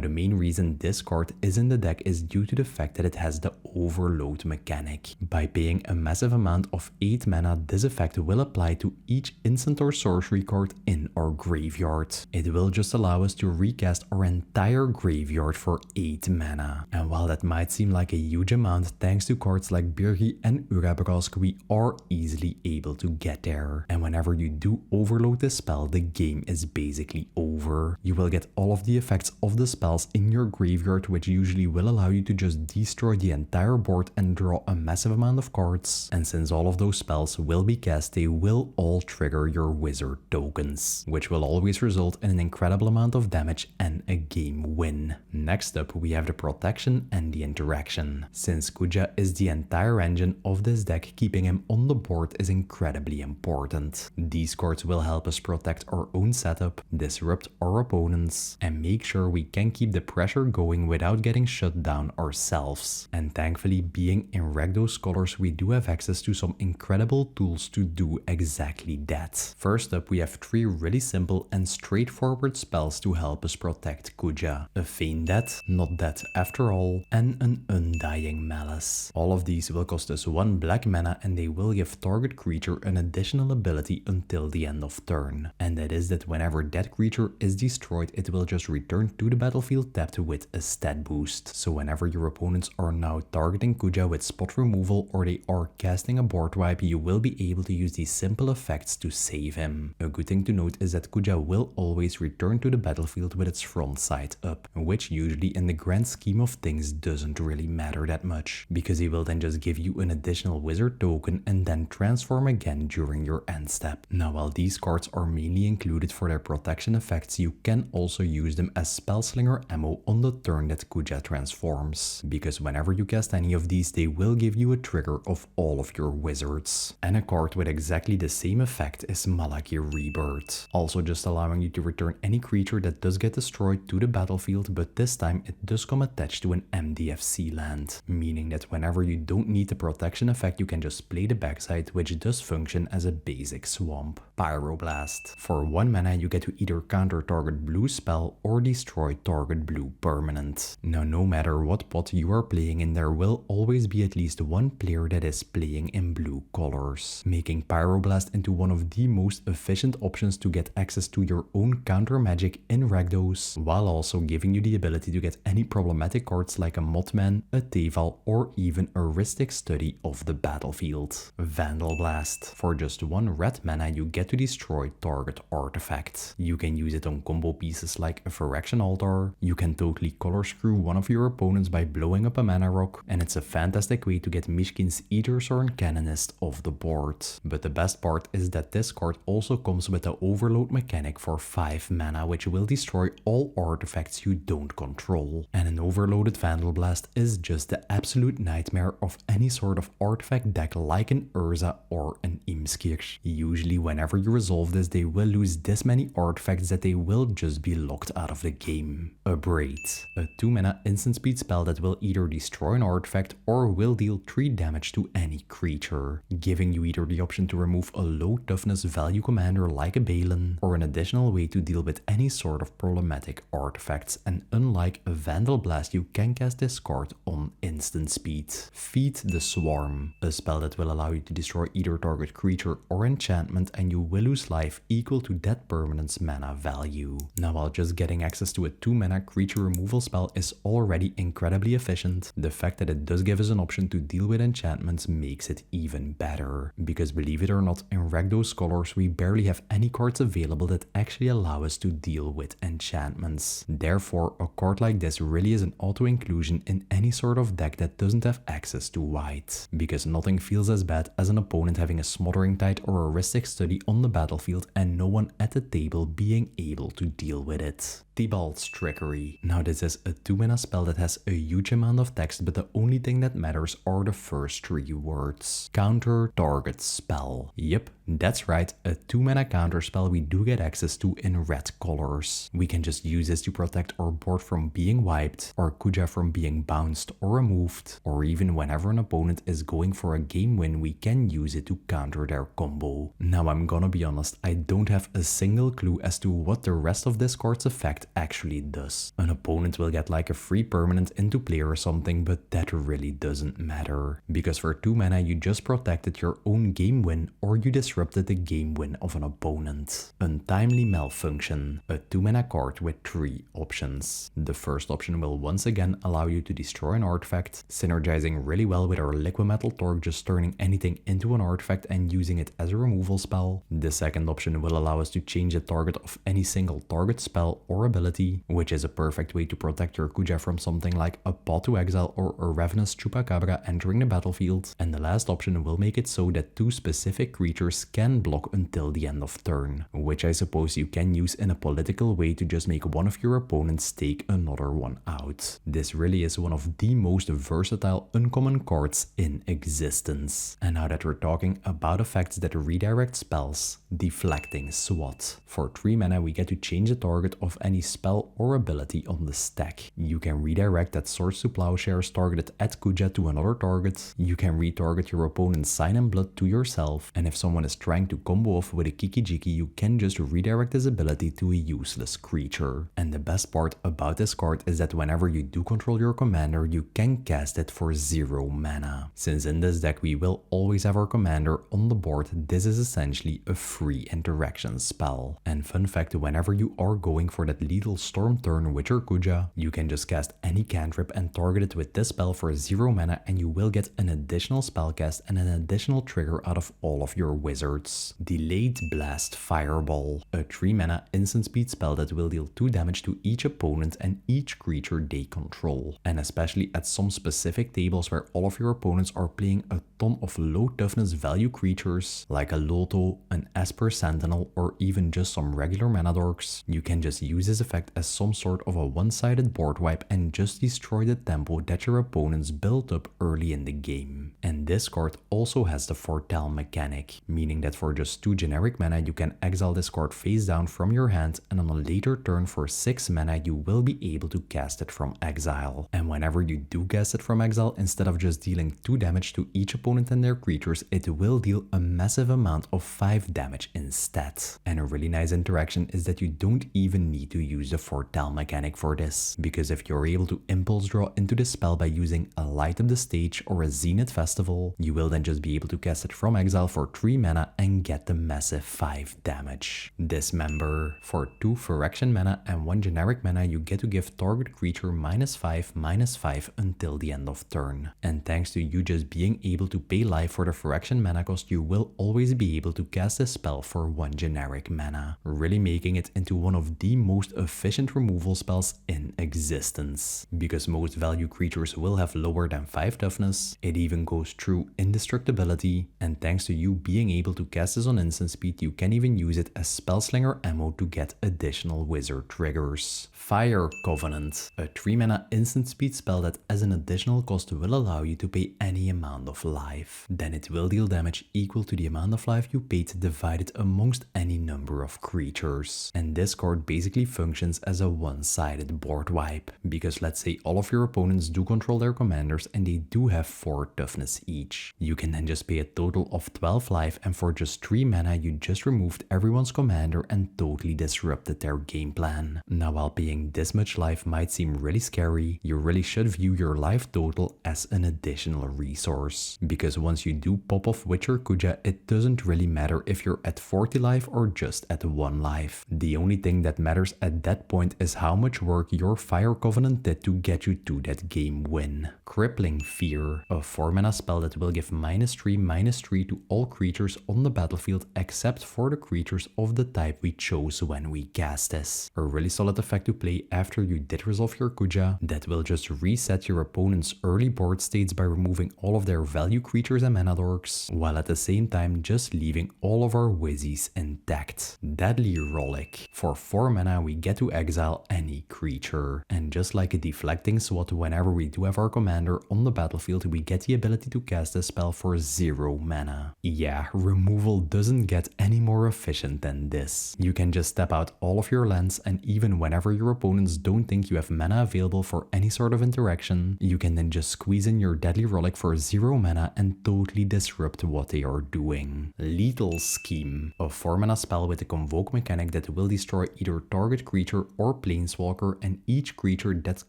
the main reason this card is in the deck is due to the fact that it has the overload mechanic. By paying a massive amount of 8 mana, this effect will apply to each instant or sorcery card in our graveyard. It will just allow us to recast our entire graveyard for 8 mana. And while that might seem like a huge amount, thanks to cards like Birgi and Urabrask, we are easily able to get there. And whenever you do overload this spell, the game is basically over. You will get all of the effects of the spells in your graveyard, which usually will allow you to just destroy the entire board and draw a massive amount of cards. And since all of those spells will be cast, they will all trigger your wizard tokens, which will always result in an incredible amount of damage and a game win. Next up, we have the protection and the interaction. Since Kuja is the entire engine of this deck, keeping him on the board is incredibly important. These cards will help us protect our own setup, disrupt our opponents, and make sure we can keep the pressure going without getting shut down ourselves. And thankfully, being in Rakdos colors, we do have access to some incredible tools to do exactly that. First up, we have 3 really simple and straightforward spells to help us protect Kuja. A Feign Death, Not Dead After All, and an Undying Malice. All of these will cost us 1 black mana and they will give target creature an additional ability until the end of turn. And that is that whenever that creature is destroyed, it will just return to the battlefield tapped with a stat boost. So whenever your opponents are now targeting Kuja with spot removal or they are casting a board wipe, you will be able to use these simple effects to save him. A good thing to note is that Kuja will always return to the battlefield with its front side up, which usually in the grand scheme of things doesn't really matter that much, because he will then just give you an additional wizard token and then transform again during your end step. Now while these cards are mainly included for their protection effects, you can also use them as spellslinger ammo on the turn that Kuja transforms, because whenever you cast any of these they will give you a trigger of all of your wizards. And a card with exactly the same effect is Malaki Rebirth, also just allowing you to return any creature that does get destroyed to the battlefield, but this time it does come attached to an MDFC land, meaning that whenever you don't need the protection effect you can just play the backside, which does function as a basic swamp. Pyroblast. For 1 mana you get to either counter target blue spell or destroy target blue permanent. Now no matter what pot you are playing in, there will always be at least one player that is playing in blue colors, making Pyroblast into one of the most efficient options to get access to your own counter magic in Rakdos, while also giving you the ability to get any problematic cards like a Mothman, a Teval, or even a Rhystic Study of the battlefield. Vandal Blast. For just 1 red mana you get to destroy target artifact. You can use it on combo pieces like a Phyrexian Altar, you can totally color screw one of your opponents by blowing up a mana rock, and it's a fantastic way to get Mishkin's Eatersorn Canonist off the board. But the best part is that this card also comes with the overload mechanic for 5 mana, which will destroy all artifacts you don't control. And an overloaded Vandal Blast is just the absolute nightmare of any sort of artifact deck like an Urza or an Imskir. Usually whenever you resolve this, they will lose this many artifacts that they will just be locked out of the game. Abrade. A 2 mana instant speed spell that will either destroy an artifact or will deal 3 damage to any creature, giving you either the option to remove a low toughness value commander like a Balin, or an additional way to deal with any sort of problematic artifacts. And unlike a Vandal Blast, you can cast this card on instant speed. Feed the Swarm, a spell that will allow you to destroy either target creature or enchantment, and you will lose life equal to that permanent's mana value. Now while just getting access to a 2 mana creature removal spell is already incredibly efficient, the fact that it does give us an option to deal with enchantments makes it even better. Because believe it or not, in Rakdos colors we barely have any cards available that actually allow us to deal with enchantments. Therefore, a card like this really is an auto-inclusion in any sort of deck that doesn't have access to white. Because nothing feels as bad as an opponent having a Smothering Tide or a Rhystic Study on the battlefield and no one at the table being able to deal with it. Thibault's Trickery. Now this is a 2 mana spell that has a huge amount of text, but the only thing that matters are the first 3 words. Counter target spell. Yep, that's right, a 2 mana counter spell we do get access to in red colors. We can just use this to protect our board from being wiped, our Kuja from being bounced or removed, or even whenever an opponent is going for a game win we can use it to counter their combo. Now I'm gonna be honest, I don't have a single clue as to what the rest of this card's effect actually does. An opponent will get like a free permanent into play or something, but that really doesn't matter. Because for 2 mana you just protected your own game win or you disrupted the game win of an opponent. Untimely Malfunction, a 2 mana card with 3 options. The first option will once again allow you to destroy an artifact, synergizing really well with our Liquid Metal Torque, just turning anything into an artifact and using it as a removal spell. The second option will allow us to change the target of any single target spell or ability, which is a perfect way to protect your Kuja from something like a Path to Exile or a Ravenous Chupacabra entering the battlefield. And the last option will make it so that 2 specific creatures can block until the end of turn, which I suppose you can use in a political way to just make one of your opponents take another one out. This really is one of the most versatile uncommon cards in existence. And now that we're talking about effects that redirect spells, Deflecting Swat. For 3 mana we get to change the target of any spell or ability on the stack. You can redirect that Swords to Plowshares targeted at Kuja to another target. You can retarget your opponent's Sign and Blood to yourself, and if someone is trying to combo off with a Kiki-Jiki, you can just redirect this ability to a useless creature. And the best part about this card is that whenever you do control your commander, you can cast it for 0 mana. Since in this deck we will always have our commander on the board, this is essentially a free interaction spell. And fun fact, whenever you are going for that lethal storm turn with your Kuja, you can just cast any cantrip and target it with this spell for 0 mana and you will get an additional spell cast and an additional trigger out of all of your wizards. Delayed Blast Fireball, a 3 mana instant speed spell that will deal 2 damage to each opponent and each creature they control. And especially at some specific tables where all of your opponents are playing a ton of low toughness value creatures like a Loto, an Esper Sentinel, or even just some regular mana dorks, you can just use this effect as some sort of a one-sided board wipe and just destroy the tempo that your opponents built up early in the game. And this card also has the Foretell mechanic, meaning that for just 2 generic mana you can exile this card face down from your hand, and on a later turn for 6 mana you will be able to cast it from exile. And whenever you do cast it from exile, instead of just dealing 2 damage to each opponent and their creatures, it will deal a massive amount of 5 damage instead. And a really nice interaction is that you don't even need to use the Foretell mechanic for this, because if you're able to impulse draw into this spell by using a Light Up the Stage or a Zenith Festival, you will then just be able to cast it from exile for 3 mana and get the massive 5 damage. Dismember. For 2 Phyrexian mana and 1 generic mana you get to give target creature -5/-5 until the end of turn. And thanks to you just being able to pay life for the Phyrexian mana cost, you will always be able to cast this spell for 1 generic mana, really making it into one of the most efficient removal spells in existence. Because most value creatures will have lower than 5 toughness, it even goes through indestructibility, and thanks to you being able to cast this on instant speed, you can even use it as spellslinger ammo to get additional wizard triggers. Fire Covenant, a 3 mana instant speed spell that as an additional cost will allow you to pay any amount of life. Then it will deal damage equal to the amount of life you paid divided amongst any number of creatures. And this card basically functions as a one-sided board wipe, because let's say all of your opponents do control their commanders and they do have 4 toughness each. You can then just pay a total of 12 life, and for just 3 mana you just removed everyone's commander and totally disrupted their game plan. Now while paying this much life might seem really scary, you really should view your life total as an additional resource. Because once you do pop off with your Kuja, it doesn't really matter if you're at 40 life or just at 1 life. The only thing that matters at that point is how much work your Fire Covenant did to get you to that game win. Crippling Fear, a 4 mana spell that will give -3/-3 to all creatures on the battlefield except for the creatures of the type we chose when we cast this. A really solid effect to play after you did resolve your Kuja that will just reset your opponent's early board states by removing all of their value creatures and mana dorks, while at the same time just leaving all of our wizzies intact. Deadly Relic. For 4 mana we get to exile any creature, and just like a deflecting swat, whenever we do have our commander on the battlefield we get the ability to cast a spell for 0 mana. Yeah, removal doesn't get any more efficient than this. You can just step out all of your lands, and even whenever your opponents don't think you have mana available for any sort of interaction, you can then just squeeze in your Deadly Relic for 0 mana and totally disrupt what they are doing. Lethal Scheme, a 4 mana spell with a convoke mechanic that will destroy either target creature or planeswalker, and each creature that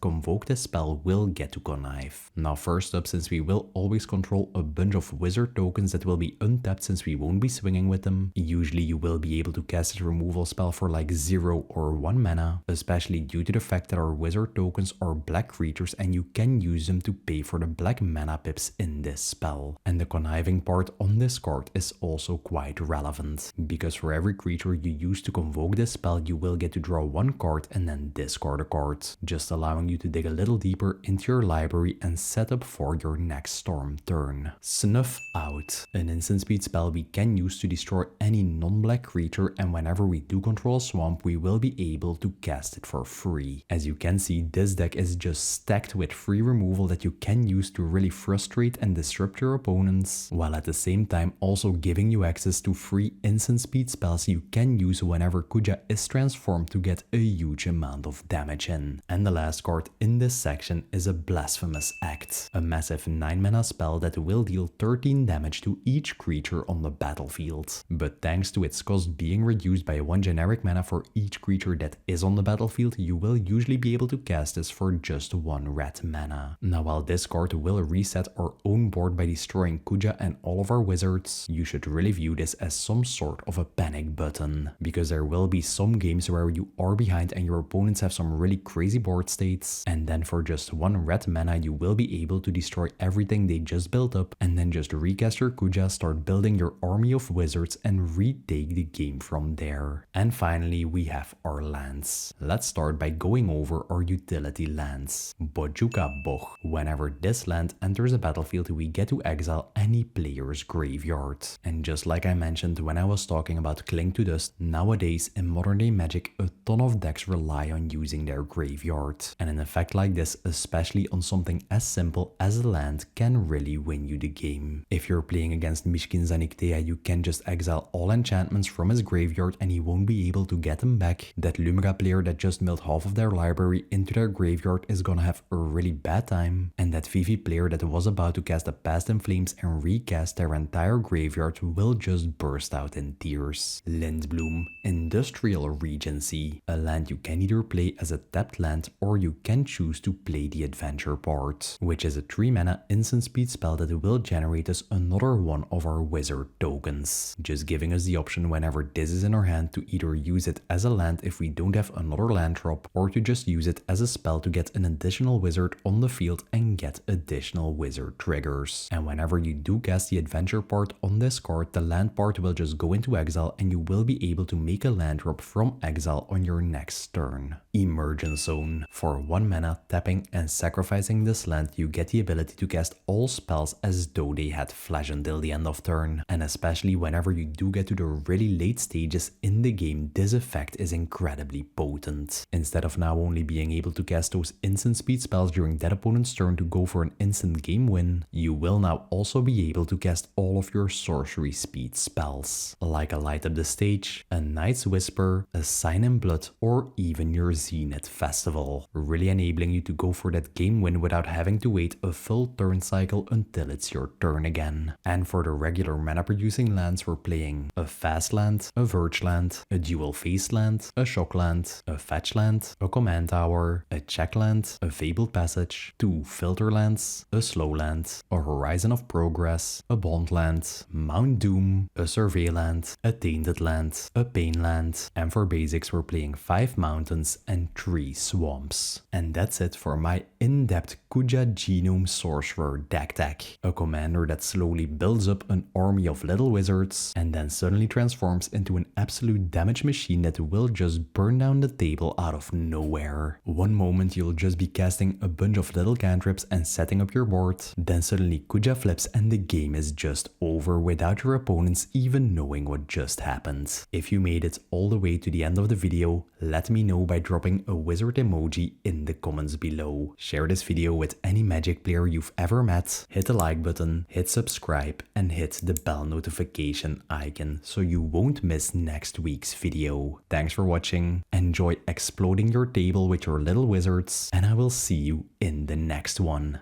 convoked this spell will get to connive. Now first up, since we will always control a bunch of wizard tokens that will be untapped since we won't be swinging with them, usually you will be able to cast a removal spell for like 0 or 1 mana, especially due to the fact that our wizard tokens are black creatures and you can use them to pay for the black mana pips in this spell. And the conniving part on this card is also quite relevant, because for every creature you use to convoke this spell you will get to draw 1 card and then discard a card, just allowing you to dig a little deeper into your library and set up for your next storm turn. Snuff Out, an instant speed spell we can use to destroy any non-black creature, and whenever we do control a swamp we will be able to cast it for free. As you can see, this deck is just stacked with free removal that you can use to really frustrate and disrupt your opponents, while at the same time also giving you access to free instant speed spells you can use whenever Kuja is transformed to get a huge amount of damage in. And the last card in this section is a Blasphemous Act, a massive 9 mana spell that will deal 13 damage to each creature on the battlefield. But thanks to its cost being reduced by 1 generic mana for each creature that is on the battlefield, you will usually be able to cast this for just 1 red mana. Now while this card will reset our own board by destroying Kuja and all of our wizards, you should really view this as some sort of a panic button, because there will be some games where you are behind and your opponents have some really crazy board states, and then for just 1 red mana you will be able to destroy everything they just built up and then just recast your Kuja, start building your army of wizards and retake the game from there. And finally we have our lands. Let's start by going over our utility lands. Bojuka Bog. Whenever this land enters a battlefield we get to exile any player's graveyard. And just like I mentioned when I was talking about Cling to Dust, nowadays in modern day Magic a ton of decks rely on using their graveyard. And an effect like this, especially on something as simple as a land, can really win you the game. If you're playing against Mishkin Zaniktea, you can just exile all enchantments from his graveyard and he won't be able to get them back. That Lumira player that just milled half of their library into their graveyard is gonna have a really bad time. And that Vivi player that was about to cast a Past in Flames and recast their entire graveyard will just burst out in tears. Lindbloom, Industrial Regency, a land you can either play as a tapped land or you can choose to play the adventure part, which is a 3 mana instant speed spell that will generate us another one of our wizard tokens, just giving us the option whenever this is in our hand to either use it as a land if we don't have another land drop, or to just use it as a spell to get an additional wizard on the field and get additional wizard triggers. And whenever you do cast the adventure part on this card, the land part will just go into exile and you will be able to make a land drop from exile on your next turn. Emergence Zone. For 1 mana, tapping and sacrificing this land, you get the ability to cast all spells as though they had flash until the end of turn. And especially whenever you do get to the really late stages in the game, this effect is incredibly potent. Instead of now only being able to cast those instant speed spells during that opponent's turn to go for an instant game win, you will now also be able to cast all of your sorcery speed spells, like a Light Up the Stage, a Night's Whisper, a Sign in Blood, or even your Zenith Festival, really enabling you to go for that game win without having to wait a full turn cycle until it's your turn again. And for the regular mana per producing lands we're playing a fast land, a verge land, a dual face land, a shock land, a fetch land, a command tower, a check land, a fabled passage, 2 filter lands, a slow land, a horizon of progress, a bond land, Mount Doom, a survey land, a tainted land, a pain land, and for basics we're playing 5 mountains and 3 swamps. And that's it for my in-depth Kuja Genome Sorcerer deck tech, a commander that slowly builds up an army of little wizards and then suddenly transforms into an absolute damage machine that will just burn down the table out of nowhere. One moment you'll just be casting a bunch of little cantrips and setting up your board, then suddenly Kuja flips and the game is just over without your opponents even knowing what just happened. If you made it all the way to the end of the video, let me know by dropping a wizard emoji in the comments below. Share this video with any Magic player you've ever met, hit the like button, hit subscribe and hit the bell notification icon so you won't miss next week's video. Thanks for watching, enjoy exploding your table with your little wizards, and I will see you in the next one.